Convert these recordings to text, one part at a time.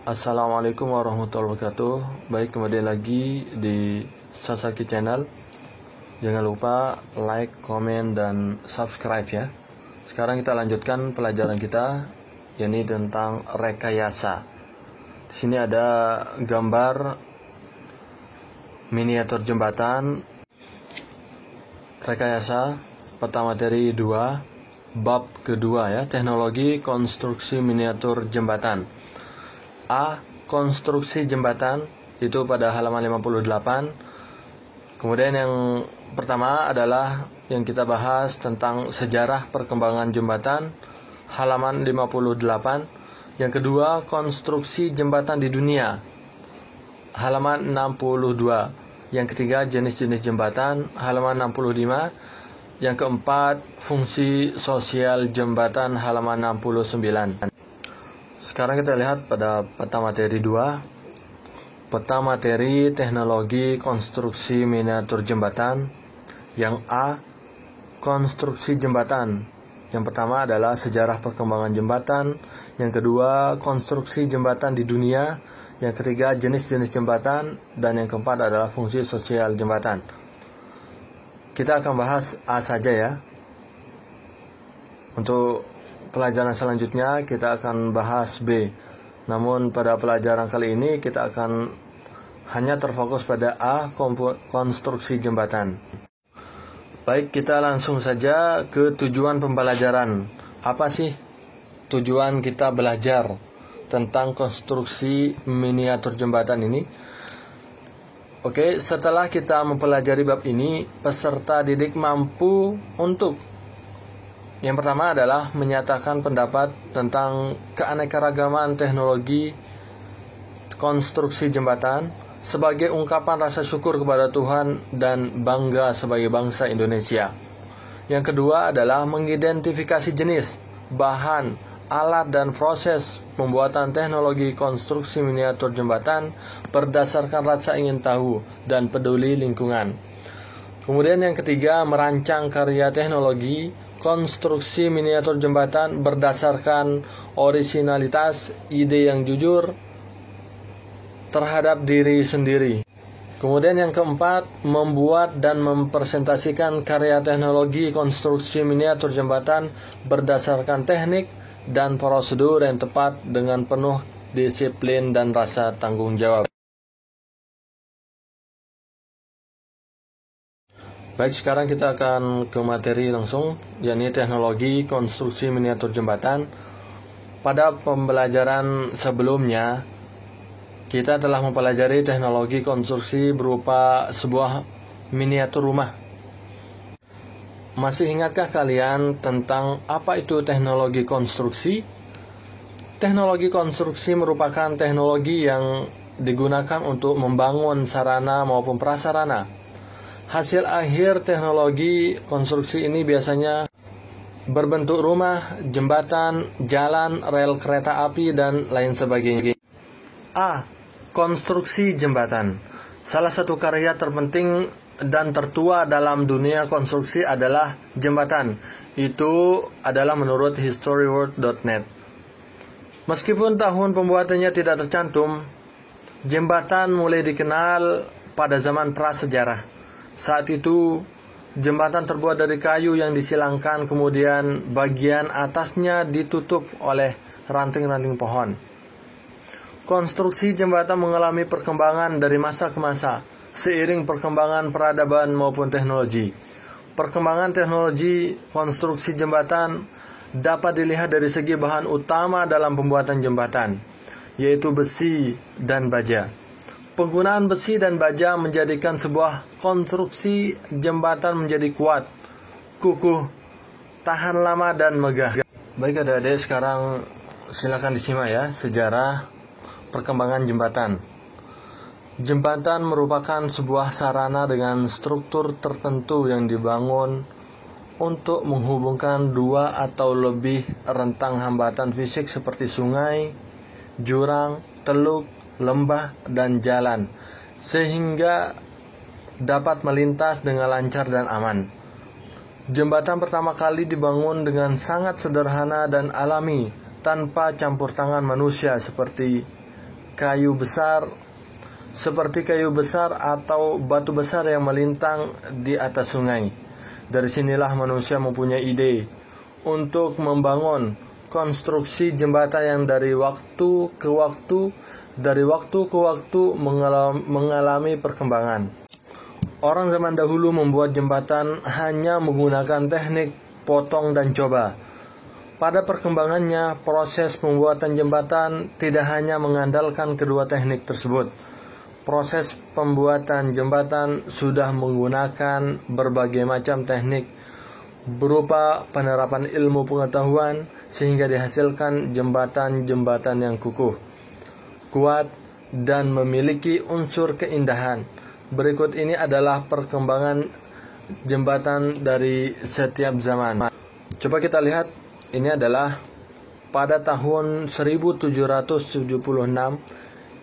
Assalamualaikum warahmatullahi wabarakatuh. Baik, kembali lagi di Sasaki Channel. Jangan lupa like, komen, dan subscribe ya. Sekarang kita lanjutkan pelajaran kita, yakni tentang rekayasa. Di sini ada gambar miniatur jembatan rekayasa pertama dari 2, bab kedua ya, teknologi konstruksi miniatur jembatan. A. Konstruksi jembatan, itu pada halaman 58. Kemudian yang pertama adalah yang kita bahas tentang sejarah perkembangan jembatan, halaman 58. Yang kedua, konstruksi jembatan di dunia, halaman 62. Yang ketiga, jenis-jenis jembatan, halaman 65. Yang keempat, fungsi sosial jembatan, halaman 69. Sekarang kita lihat pada peta materi 2. Peta materi teknologi konstruksi miniatur jembatan. Yang A, konstruksi jembatan. Yang pertama adalah sejarah perkembangan jembatan. Yang kedua, konstruksi jembatan di dunia. Yang ketiga, jenis-jenis jembatan. Dan yang keempat adalah fungsi sosial jembatan. Kita akan bahas A saja ya. Untuk pelajaran selanjutnya kita akan bahas B. Namun pada pelajaran kali ini kita akan hanya terfokus pada A, konstruksi jembatan. Baik, kita langsung saja ke tujuan pembelajaran. Apa sih tujuan kita belajar tentang konstruksi miniatur jembatan ini? Oke, setelah kita mempelajari bab ini, peserta didik mampu untuk yang pertama adalah menyatakan pendapat tentang keanekaragaman teknologi konstruksi jembatan sebagai ungkapan rasa syukur kepada Tuhan dan bangga sebagai bangsa Indonesia. Yang kedua adalah mengidentifikasi jenis, bahan, alat, dan proses pembuatan teknologi konstruksi miniatur jembatan berdasarkan rasa ingin tahu dan peduli lingkungan. Kemudian yang ketiga, merancang karya teknologi konstruksi miniatur jembatan berdasarkan orisinalitas, ide yang jujur terhadap diri sendiri. Kemudian yang keempat, membuat dan mempresentasikan karya teknologi konstruksi miniatur jembatan berdasarkan teknik dan prosedur yang tepat dengan penuh disiplin dan rasa tanggung jawab. Baik, sekarang kita akan ke materi langsung, yakni teknologi konstruksi miniatur jembatan. Pada pembelajaran sebelumnya, kita telah mempelajari teknologi konstruksi berupa sebuah miniatur rumah. Masih ingatkah kalian tentang apa itu teknologi konstruksi? Teknologi konstruksi merupakan teknologi yang digunakan untuk membangun sarana maupun prasarana. Hasil akhir teknologi konstruksi ini biasanya berbentuk rumah, jembatan, jalan, rel kereta api, dan lain sebagainya. A. Konstruksi jembatan. Salah satu karya terpenting dan tertua dalam dunia konstruksi adalah jembatan. Itu adalah menurut historyworld.net. Meskipun tahun pembuatannya tidak tercantum, jembatan mulai dikenal pada zaman prasejarah. Saat itu, jembatan terbuat dari kayu yang disilangkan, kemudian bagian atasnya ditutup oleh ranting-ranting pohon. Konstruksi jembatan mengalami perkembangan dari masa ke masa, seiring perkembangan peradaban maupun teknologi. Perkembangan teknologi konstruksi jembatan dapat dilihat dari segi bahan utama dalam pembuatan jembatan, yaitu besi dan baja. Penggunaan besi dan baja menjadikan sebuah konstruksi jembatan menjadi kuat, kukuh, tahan lama, dan megah. Baik adik-adik, sekarang silakan disimak ya sejarah perkembangan jembatan. Jembatan merupakan sebuah sarana dengan struktur tertentu yang dibangun untuk menghubungkan dua atau lebih rentang hambatan fisik seperti sungai, jurang, teluk, lembah, dan jalan, sehingga dapat melintas dengan lancar dan aman. Jembatan pertama kali dibangun dengan sangat sederhana dan alami, tanpa campur tangan manusia seperti kayu besar, seperti kayu besar atau batu besar yang melintang di atas sungai. Dari sinilah manusia mempunyai ide untuk membangun konstruksi jembatan yang dari waktu ke waktu mengalami perkembangan. Orang zaman dahulu membuat jembatan hanya menggunakan teknik potong dan coba. Pada perkembangannya, proses pembuatan jembatan tidak hanya mengandalkan kedua teknik tersebut. Proses pembuatan jembatan sudah menggunakan berbagai macam teknik berupa penerapan ilmu pengetahuan sehingga dihasilkan jembatan-jembatan yang kukuh, kuat, dan memiliki unsur keindahan. Berikut ini adalah perkembangan jembatan dari setiap zaman. Coba kita lihat, ini adalah pada tahun 1776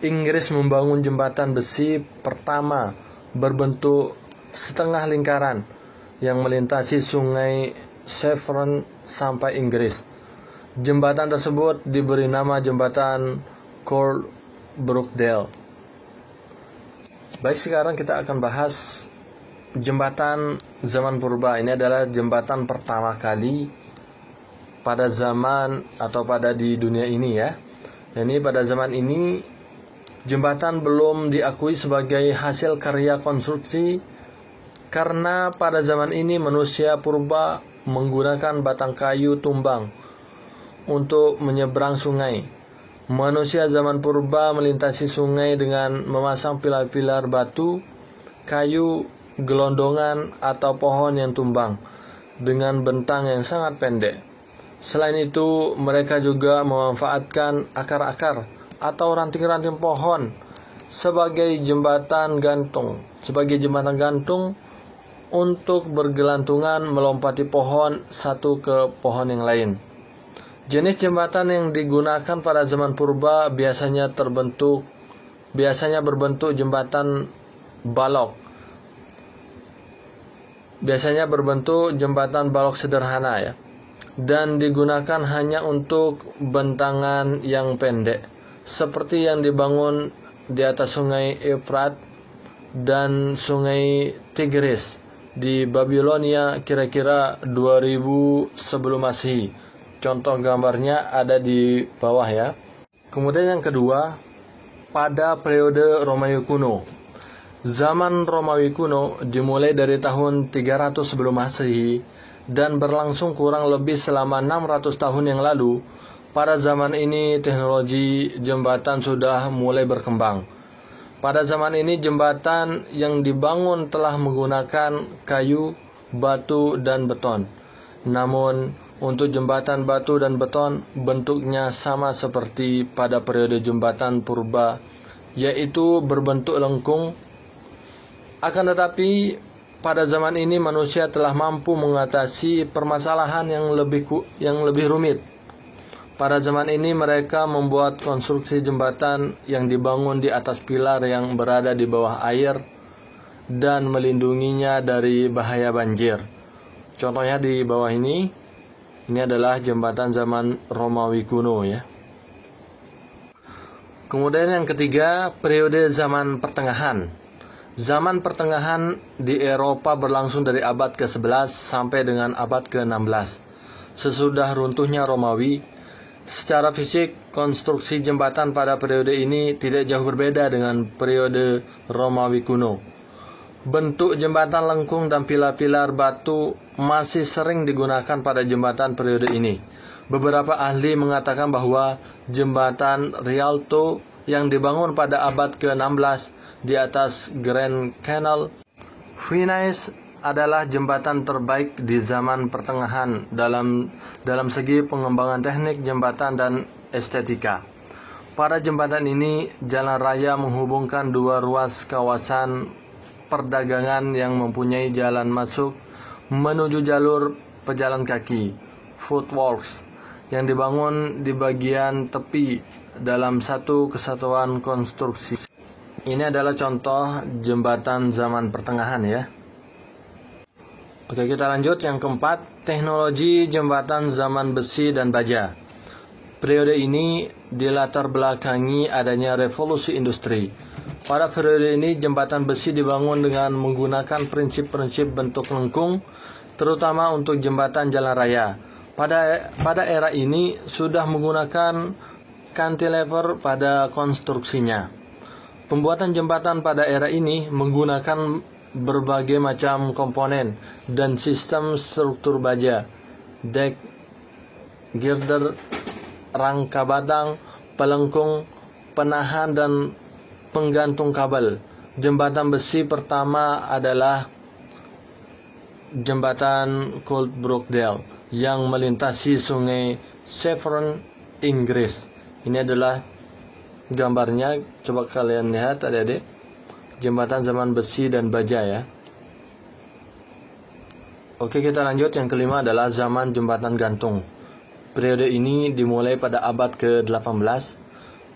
Inggris membangun jembatan besi pertama berbentuk setengah lingkaran yang melintasi sungai Severn sampai Inggris. Jembatan tersebut diberi nama jembatan Corbrookdale. Baik, sekarang kita akan bahas jembatan zaman purba. Ini adalah jembatan pertama kali pada zaman atau pada di dunia ini ya. Ini pada zaman ini jembatan belum diakui sebagai hasil karya konstruksi karena pada zaman ini manusia purba menggunakan batang kayu tumbang untuk menyeberang sungai. Manusia zaman purba melintasi sungai dengan memasang pilar-pilar batu, kayu, gelondongan, atau pohon yang tumbang dengan bentang yang sangat pendek. Selain itu, mereka juga memanfaatkan akar-akar atau ranting-ranting pohon sebagai jembatan gantung untuk bergelantungan melompati pohon satu ke pohon yang lain. Jenis jembatan yang digunakan pada zaman purba biasanya berbentuk jembatan balok. Biasanya berbentuk jembatan balok sederhana ya, dan digunakan hanya untuk bentangan yang pendek, seperti yang dibangun di atas sungai Efrat dan sungai Tigris di Babilonia kira-kira 2000 sebelum Masehi. Contoh gambarnya ada di bawah ya. Kemudian yang kedua, pada periode Romawi kuno. Zaman Romawi kuno dimulai dari tahun 300 sebelum Masehi dan berlangsung kurang lebih selama 600 tahun yang lalu. Pada zaman ini teknologi jembatan sudah mulai berkembang. Pada zaman ini jembatan yang dibangun telah menggunakan kayu, batu, dan beton. Namun untuk jembatan batu dan beton bentuknya sama seperti pada periode jembatan purba, yaitu berbentuk lengkung. Akan tetapi pada zaman ini manusia telah mampu mengatasi permasalahan yang lebih rumit. Pada zaman ini mereka membuat konstruksi jembatan yang dibangun di atas pilar yang berada di bawah air dan melindunginya dari bahaya banjir. Contohnya di bawah ini adalah jembatan zaman Romawi kuno ya. Kemudian yang ketiga, periode zaman pertengahan. Zaman pertengahan di Eropa berlangsung dari abad ke-11 sampai dengan abad ke-16. Sesudah runtuhnya Romawi, secara fisik konstruksi jembatan pada periode ini tidak jauh berbeda dengan periode Romawi kuno. Bentuk jembatan lengkung dan pilar-pilar batu masih sering digunakan pada jembatan periode ini. Beberapa ahli mengatakan bahwa jembatan Rialto yang dibangun pada abad ke-16 di atas Grand Canal Venice adalah jembatan terbaik di zaman pertengahan dalam segi pengembangan teknik jembatan dan estetika. Pada jembatan ini, jalan raya menghubungkan dua ruas kawasan perdagangan yang mempunyai jalan masuk menuju jalur pejalan kaki, footwalks, yang dibangun di bagian tepi dalam satu kesatuan konstruksi. Ini adalah contoh jembatan zaman pertengahan ya. Oke, kita lanjut yang keempat, teknologi jembatan zaman besi dan baja. Periode ini dilatar belakangi adanya revolusi industri. Pada periode ini jembatan besi dibangun dengan menggunakan prinsip-prinsip bentuk lengkung, terutama untuk jembatan jalan raya. Pada era ini sudah menggunakan cantilever pada konstruksinya. Pembuatan jembatan pada era ini menggunakan berbagai macam komponen dan sistem struktur baja, dek, girder, rangka batang, pelengkung, penahan, dan penggantung kabel. Jembatan besi pertama adalah jembatan Coulbrookdale yang melintasi sungai Severn, Inggris. Ini adalah gambarnya, coba kalian lihat adik-adik. Jembatan zaman besi dan baja ya. Oke, kita lanjut. Yang kelima adalah zaman jembatan gantung. Periode ini dimulai pada abad ke-18.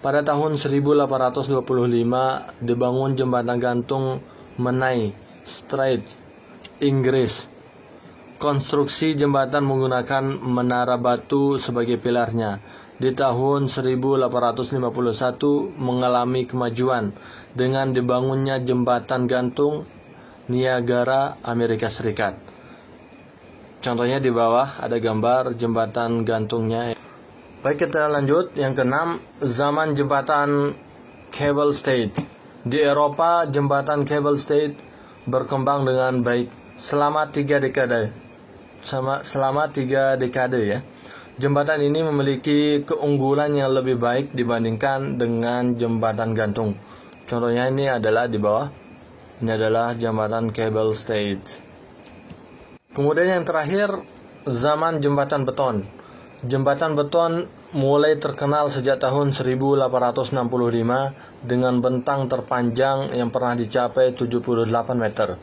Pada tahun 1825 dibangun jembatan gantung Menai Strait, Inggris. Konstruksi jembatan menggunakan menara batu sebagai pilarnya. Di tahun 1851 mengalami kemajuan dengan dibangunnya jembatan gantung Niagara, Amerika Serikat. Contohnya di bawah ada gambar jembatan gantungnya. Baik, kita lanjut. Yang keenam, zaman jembatan cable stayed. Di Eropa, jembatan cable stayed berkembang dengan baik selama 3 dekade. Selama 3 dekade ya. Jembatan ini memiliki keunggulan yang lebih baik dibandingkan dengan jembatan gantung. Contohnya ini adalah di bawah. Ini adalah jembatan cable stayed. Kemudian yang terakhir, zaman jembatan beton. Jembatan beton mulai terkenal sejak tahun 1865 dengan bentang terpanjang yang pernah dicapai 78 meter.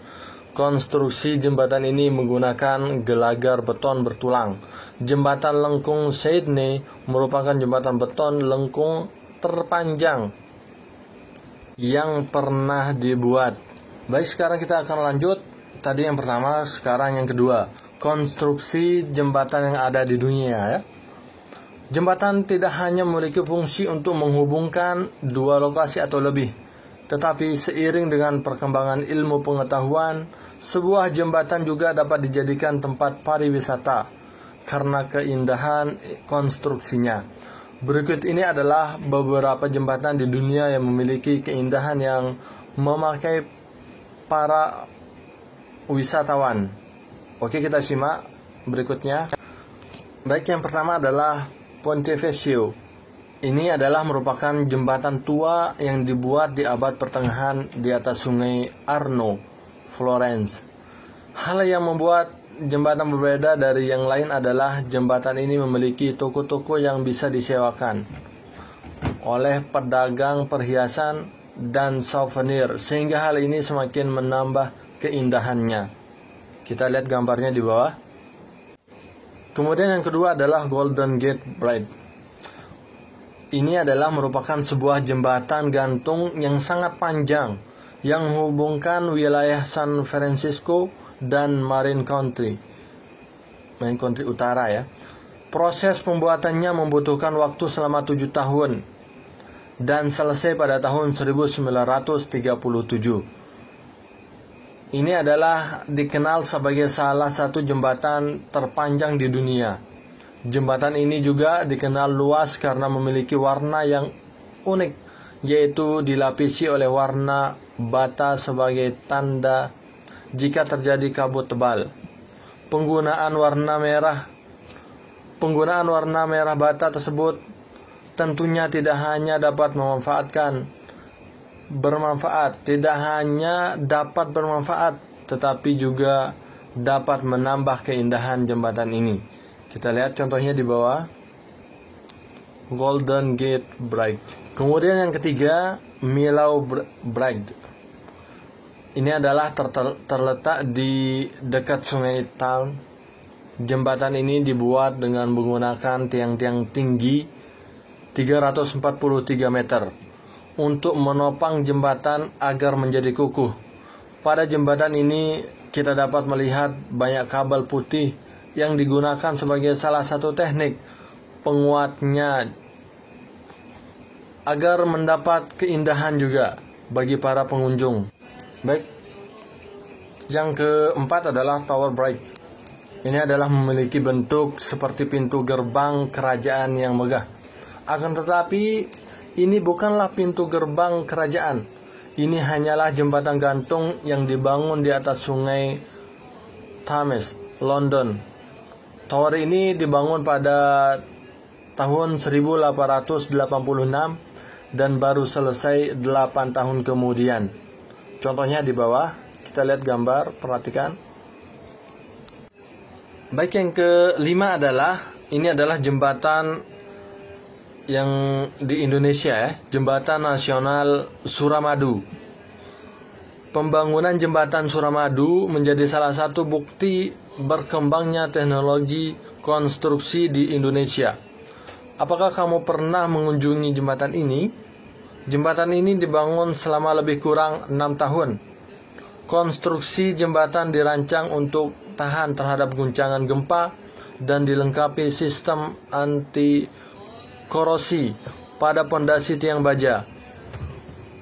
Konstruksi jembatan ini menggunakan gelagar beton bertulang. Jembatan lengkung Sydney merupakan jembatan beton lengkung terpanjang yang pernah dibuat. Baik, sekarang kita akan lanjut. Tadi yang pertama, sekarang yang kedua. Konstruksi jembatan yang ada di dunia ya. Jembatan tidak hanya memiliki fungsi untuk menghubungkan dua lokasi atau lebih, tetapi seiring dengan perkembangan ilmu pengetahuan, sebuah jembatan juga dapat dijadikan tempat pariwisata karena keindahan konstruksinya. Berikut ini adalah beberapa jembatan di dunia yang memiliki keindahan yang memakai para wisatawan. Oke, kita simak berikutnya. Baik, yang pertama adalah Ponte Vecchio. Ini adalah merupakan jembatan tua yang dibuat di abad pertengahan di atas sungai Arno, Florence. Hal yang membuat jembatan berbeda dari yang lain adalah jembatan ini memiliki toko-toko yang bisa disewakan oleh pedagang perhiasan dan souvenir, sehingga hal ini semakin menambah keindahannya. Kita lihat gambarnya di bawah. Kemudian yang kedua adalah Golden Gate Bridge. Ini adalah merupakan sebuah jembatan gantung yang sangat panjang yang menghubungkan wilayah San Francisco dan Marin County Utara ya. Proses pembuatannya membutuhkan waktu selama 7 tahun dan selesai pada tahun 1937. Ini adalah dikenal sebagai salah satu jembatan terpanjang di dunia. Jembatan ini juga dikenal luas karena memiliki warna yang unik, yaitu dilapisi oleh warna bata sebagai tanda jika terjadi kabut tebal. Penggunaan warna merah bata tersebut tentunya tidak hanya dapat bermanfaat, tetapi juga dapat menambah keindahan jembatan ini. Kita lihat contohnya di bawah. Golden Gate Bridge. Kemudian yang ketiga, Millau Bridge. Ini adalah terletak di dekat Sungai Tarn. Jembatan ini dibuat dengan menggunakan tiang-tiang tinggi 343 meter untuk menopang jembatan agar menjadi kukuh. Pada jembatan ini kita dapat melihat banyak kabel putih yang digunakan sebagai salah satu teknik penguatnya agar mendapat keindahan juga bagi para pengunjung. Baik, yang keempat adalah Tower Bridge. Ini adalah memiliki bentuk seperti pintu gerbang kerajaan yang megah. Akan tetapi, ini bukanlah pintu gerbang kerajaan. Ini hanyalah jembatan gantung yang dibangun di atas sungai Thames, London. Tower ini dibangun pada tahun 1886 dan baru selesai 8 tahun kemudian. Contohnya di bawah, kita lihat gambar, perhatikan. Baik, yang kelima ini adalah jembatan yang di Indonesia ya, Jembatan Nasional Suramadu. Pembangunan jembatan Suramadu menjadi salah satu bukti berkembangnya teknologi konstruksi di Indonesia. Apakah kamu pernah mengunjungi jembatan ini? Jembatan ini dibangun selama lebih kurang 6 tahun. Konstruksi jembatan dirancang untuk tahan terhadap guncangan gempa dan dilengkapi sistem anti korosi pada pondasi tiang baja.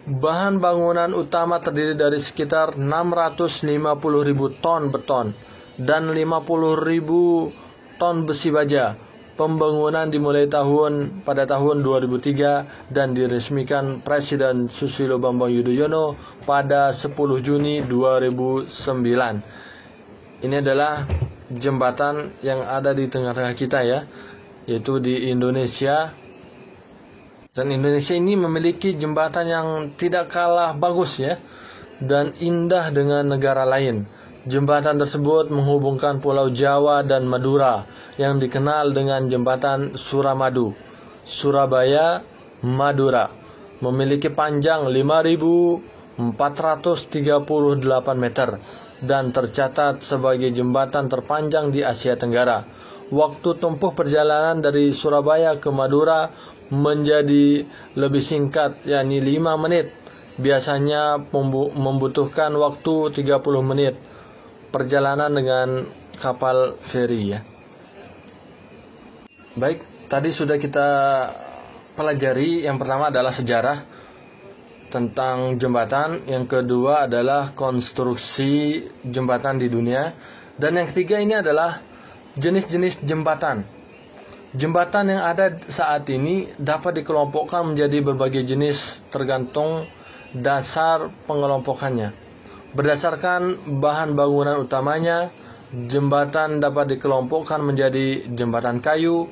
Bahan bangunan utama terdiri dari sekitar 650.000 ton beton dan 50.000 ton besi baja. Pembangunan dimulai pada tahun 2003 dan diresmikan Presiden Susilo Bambang Yudhoyono pada 10 Juni 2009. Ini adalah jembatan yang ada di tengah-tengah kita ya, yaitu di Indonesia. Dan Indonesia ini memiliki jembatan yang tidak kalah bagus ya, dan indah dengan negara lain. Jembatan tersebut menghubungkan Pulau Jawa dan Madura yang dikenal dengan Jembatan Suramadu. Surabaya, Madura memiliki panjang 5.438 meter dan tercatat sebagai jembatan terpanjang di Asia Tenggara. Waktu tempuh perjalanan dari Surabaya ke Madura menjadi lebih singkat, yakni 5 menit. Biasanya membutuhkan waktu 30 menit perjalanan dengan kapal feri ya. Baik, tadi sudah kita pelajari. Yang pertama adalah sejarah tentang jembatan, yang kedua adalah konstruksi jembatan di dunia, dan yang ketiga ini adalah jenis-jenis jembatan. Jembatan yang ada saat ini dapat dikelompokkan menjadi berbagai jenis tergantung dasar pengelompokannya. Berdasarkan bahan bangunan utamanya, jembatan dapat dikelompokkan menjadi jembatan kayu,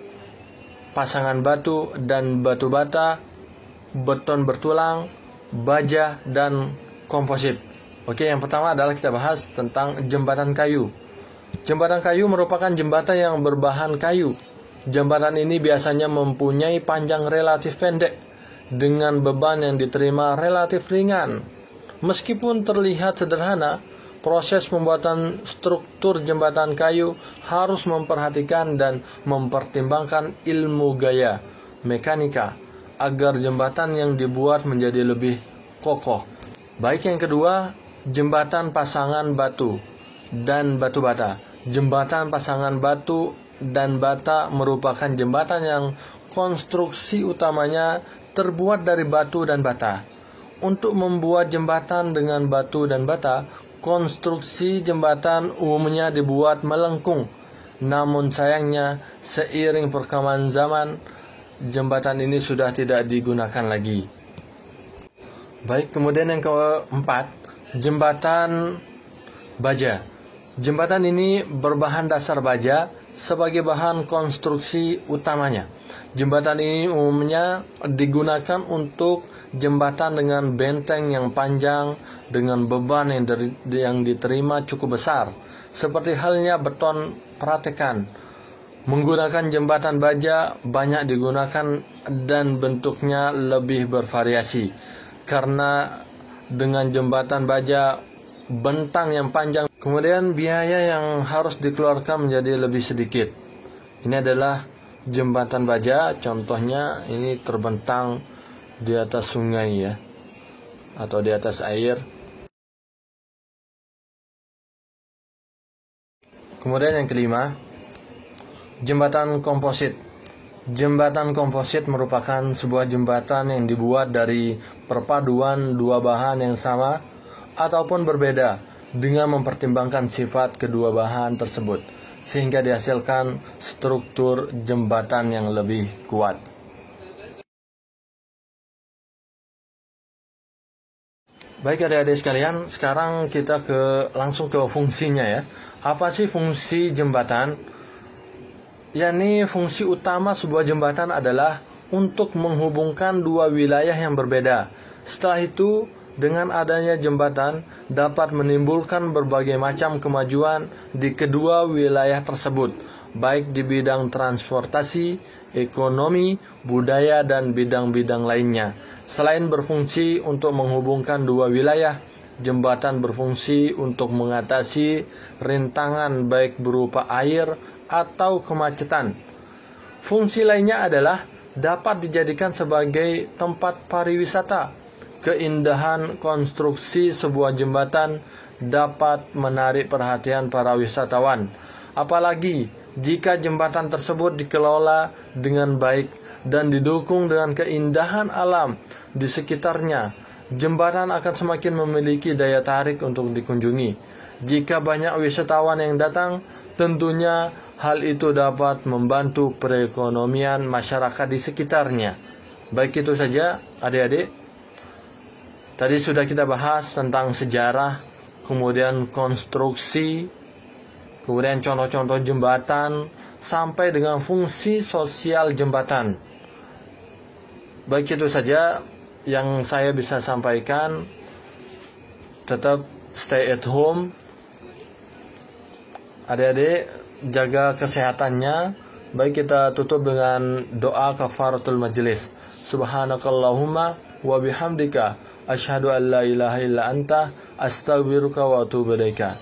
pasangan batu dan batu bata, beton bertulang, baja, dan komposit. Oke, yang pertama adalah kita bahas tentang jembatan kayu. Jembatan kayu merupakan jembatan yang berbahan kayu. Jembatan ini biasanya mempunyai panjang relatif pendek dengan beban yang diterima relatif ringan. Meskipun terlihat sederhana, proses pembuatan struktur jembatan kayu harus memperhatikan dan mempertimbangkan ilmu gaya mekanika agar jembatan yang dibuat menjadi lebih kokoh. Baik, yang kedua, jembatan pasangan batu dan batu bata. Jembatan pasangan batu dan bata merupakan jembatan yang konstruksi utamanya terbuat dari batu dan bata. Untuk membuat jembatan dengan batu dan bata, konstruksi jembatan umumnya dibuat melengkung. Namun sayangnya, seiring perkembangan zaman, jembatan ini sudah tidak digunakan lagi. Baik, kemudian yang keempat, jembatan baja. Jembatan ini berbahan dasar baja sebagai bahan konstruksi utamanya. Jembatan ini umumnya digunakan untuk jembatan dengan benteng yang panjang dengan beban yang diterima cukup besar, seperti halnya beton pratekan. Menggunakan jembatan baja banyak digunakan dan bentuknya lebih bervariasi. Karena dengan jembatan baja bentang yang panjang, kemudian biaya yang harus dikeluarkan menjadi lebih sedikit. Ini adalah jembatan baja, contohnya ini terbentang di atas sungai ya, atau di atas air. Kemudian yang kelima, jembatan komposit. Jembatan komposit merupakan sebuah jembatan yang dibuat dari perpaduan dua bahan yang sama ataupun berbeda dengan mempertimbangkan sifat kedua bahan tersebut, sehingga dihasilkan struktur jembatan yang lebih kuat. Baik adik-adik sekalian, sekarang kita langsung ke fungsinya ya. Apa sih fungsi jembatan? Yakni fungsi utama sebuah jembatan adalah untuk menghubungkan dua wilayah yang berbeda. Setelah itu, dengan adanya jembatan dapat menimbulkan berbagai macam kemajuan di kedua wilayah tersebut, baik di bidang transportasi, ekonomi, budaya, dan bidang-bidang lainnya. Selain berfungsi untuk menghubungkan dua wilayah, jembatan berfungsi untuk mengatasi rintangan baik berupa air atau kemacetan. Fungsi lainnya adalah dapat dijadikan sebagai tempat pariwisata. Keindahan konstruksi sebuah jembatan dapat menarik perhatian para wisatawan, apalagi jika jembatan tersebut dikelola dengan baik dan didukung dengan keindahan alam di sekitarnya. Jembatan akan semakin memiliki daya tarik untuk dikunjungi. Jika banyak wisatawan yang datang, tentunya hal itu dapat membantu perekonomian masyarakat di sekitarnya. Baik, itu saja adik-adik. Tadi sudah kita bahas tentang sejarah, kemudian konstruksi, kemudian contoh-contoh jembatan, sampai dengan fungsi sosial jembatan. Baik, itu saja yang saya bisa sampaikan. Tetap stay at home. Adik-adik, jaga kesehatannya. Baik, kita tutup dengan doa kafaratul majlis. Subhanakallahumma wa bihamdika asyhadu an la ilaha illa anta astaghfiruka wa atubu ilaika.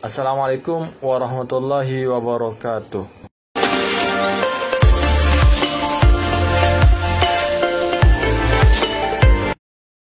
Assalamualaikum warahmatullahi wabarakatuh.